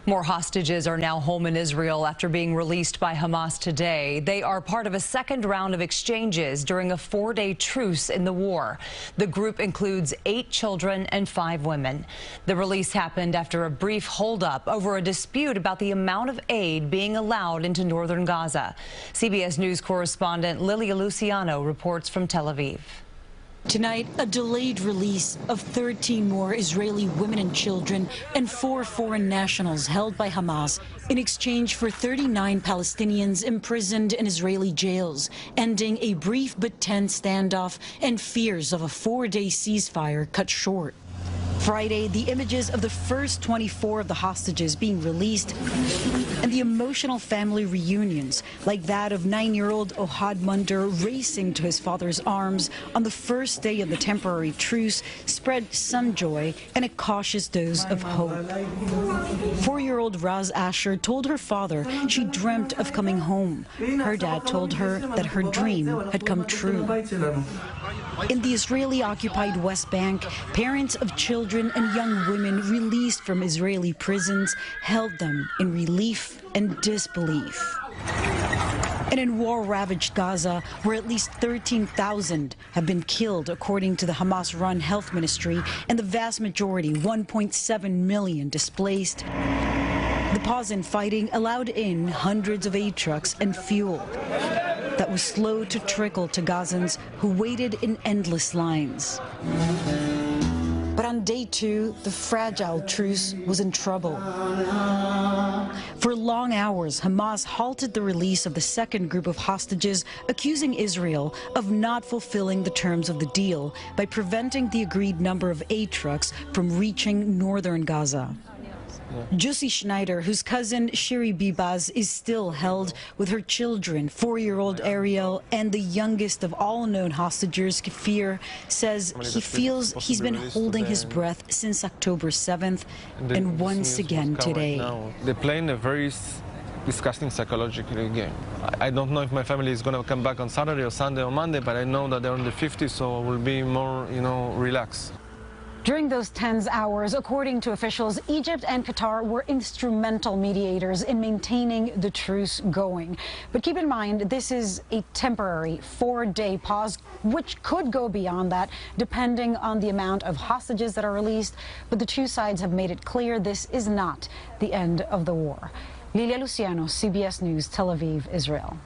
More hostages are now home in Israel after being released by Hamas today. They are part of a second round of exchanges during a 4-day truce in the war. The group includes 8 children and 5 women. The release happened after a brief holdup over a dispute about the amount of aid being allowed into northern Gaza. CBS News correspondent Lilia Luciano reports from Tel Aviv. Tonight, a delayed release of 13 more Israeli women and children and 4 foreign nationals held by Hamas in exchange for 39 Palestinians imprisoned in Israeli jails, ending a brief but tense standoff and fears of a 4-day ceasefire cut short. Friday, the images of the first 24 of the hostages being released and the emotional family reunions, like that of 9-year-old Ohad Munder racing to his father's arms on the first day of the temporary truce, spread some joy and a cautious dose of hope. 4-year-old Raz Asher told her father she dreamt of coming home. Her dad told her that her dream had come true. In the Israeli-occupied West Bank, parents of children and young women released from Israeli prisons held them in relief and disbelief. And in war-ravaged Gaza, where at least 13,000 have been killed, according to the Hamas-run health ministry, and the vast majority, 1.7 million, displaced, the pause in fighting allowed in hundreds of aid trucks and fuel that was slow to trickle to Gazans who waited in endless lines. But on day 2, the fragile truce was in trouble. For long hours, Hamas halted the release of the second group of hostages, accusing Israel of not fulfilling the terms of the deal by preventing the agreed number of aid trucks from reaching northern Gaza. Jussi Schneider, whose cousin Shiri Bibas is still held with her children, 4-year-old Ariel, and the youngest of all known hostages, Kfir, says he feels he's been holding his breath since October 7th and once again today. They're playing a very disgusting psychological game. I don't know if my family is going to come back on Saturday or Sunday or Monday, but I know that they're on the 50s, so I will be more, relaxed. During those tense hours, according to officials, Egypt and Qatar were instrumental mediators in maintaining the truce going. But keep in mind, this is a temporary 4-day pause, which could go beyond that, depending on the amount of hostages that are released. But the two sides have made it clear this is not the end of the war. Lilia Luciano, CBS News, Tel Aviv, Israel.